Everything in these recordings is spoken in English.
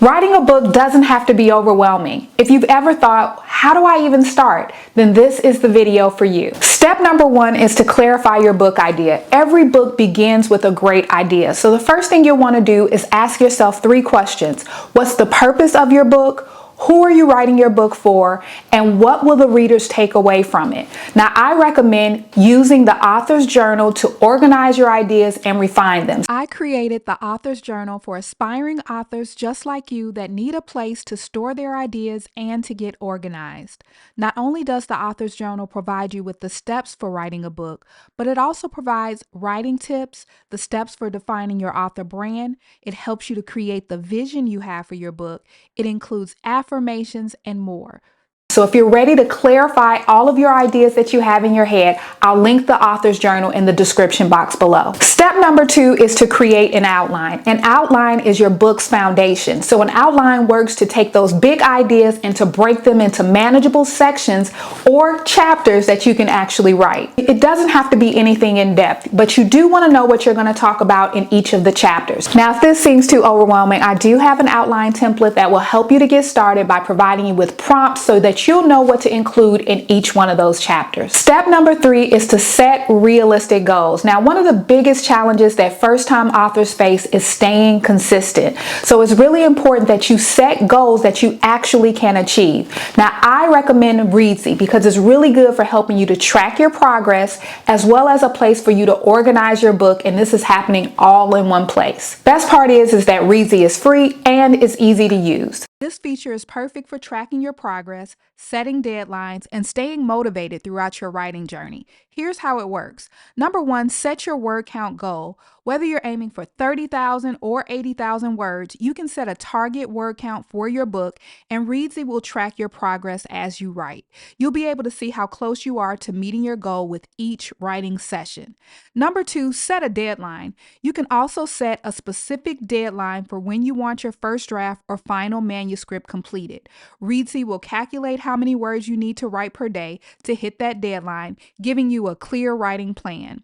Writing a book doesn't have to be overwhelming. If you've ever thought, how do I even start? Then this is the video for you. Step number one is to clarify your book idea. Every book begins with a great idea. So the first thing you'll want to do is ask yourself 3 questions. What's the purpose of your book? Who are you writing your book for? And what will the readers take away from it? Now, I recommend using the author's journal to organize your ideas and refine them. I created the author's journal for aspiring authors just like you that need a place to store their ideas and to get organized. Not only does the author's journal provide you with the steps for writing a book, but it also provides writing tips, the steps for defining your author brand. It helps you to create the vision you have for your book. It includes affirmations and more. So if you're ready to clarify all of your ideas that you have in your head, I'll link the author's journal in the description box below. Step number 2 is to create an outline. An outline is your book's foundation. So an outline works to take those big ideas and to break them into manageable sections or chapters that you can actually write. It doesn't have to be anything in depth, but you do want to know what you're going to talk about in each of the chapters. Now, if this seems too overwhelming, I do have an outline template that will help you to get started by providing you with prompts so that you'll know what to include in each one of those chapters. Step number 3 is to set realistic goals. Now, one of the biggest challenges that first-time authors face is staying consistent. So it's really important that you set goals that you actually can achieve. Now, I recommend Reedsy because it's really good for helping you to track your progress as well as a place for you to organize your book, and this is happening all in one place. Best part is that Reedsy is free and it's easy to use. This feature is perfect for tracking your progress, setting deadlines, and staying motivated throughout your writing journey. Here's how it works. Number 1, set your word count goal. Whether you're aiming for 30,000 or 80,000 words, you can set a target word count for your book, and Reedsy will track your progress as you write. You'll be able to see how close you are to meeting your goal with each writing session. Number 2, set a deadline. You can also set a specific deadline for when you want your first draft or final manuscript completed. Reedsy will calculate how many words you need to write per day to hit that deadline, giving you a clear writing plan.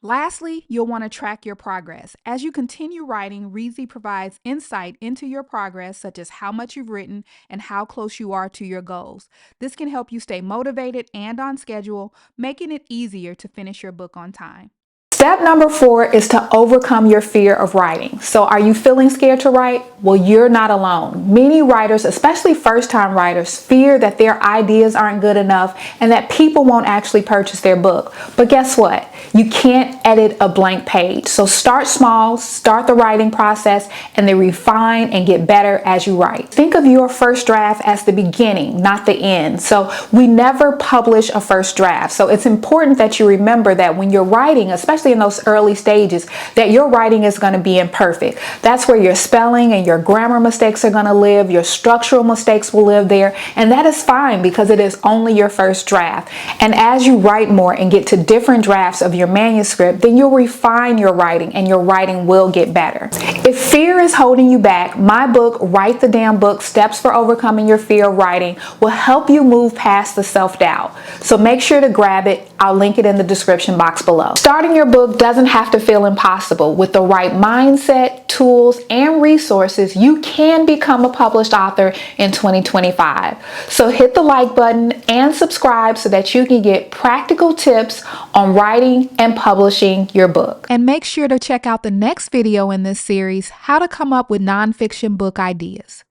Lastly, you'll want to track your progress. As you continue writing, Reedsy provides insight into your progress, such as how much you've written and how close you are to your goals. This can help you stay motivated and on schedule, making it easier to finish your book on time. Step number 4 is to overcome your fear of writing. So are you feeling scared to write? Well, you're not alone. Many writers, especially first-time writers, fear that their ideas aren't good enough and that people won't actually purchase their book. But guess what? You can't edit a blank page. So start small, start the writing process, and then refine and get better as you write. Think of your first draft as the beginning, not the end. So we never publish a first draft. So it's important that you remember that when you're writing, especially in those early stages, that your writing is going to be imperfect. That's where your spelling and your grammar mistakes are going to live. Your structural mistakes will live there. And that is fine because it is only your first draft. And as you write more and get to different drafts of your manuscript, then you'll refine your writing and your writing will get better. If fear is holding you back, my book, Write the Damn Book, Steps for Overcoming Your Fear of Writing, will help you move past the self-doubt. So make sure to grab it. I'll link it in the description box below. Starting your book doesn't have to feel impossible. With the right mindset, tools, and resources, you can become a published author in 2025. So hit the like button and subscribe so that you can get practical tips on writing and publishing your book. And make sure to check out the next video in this series, How to Come Up with Nonfiction Book Ideas.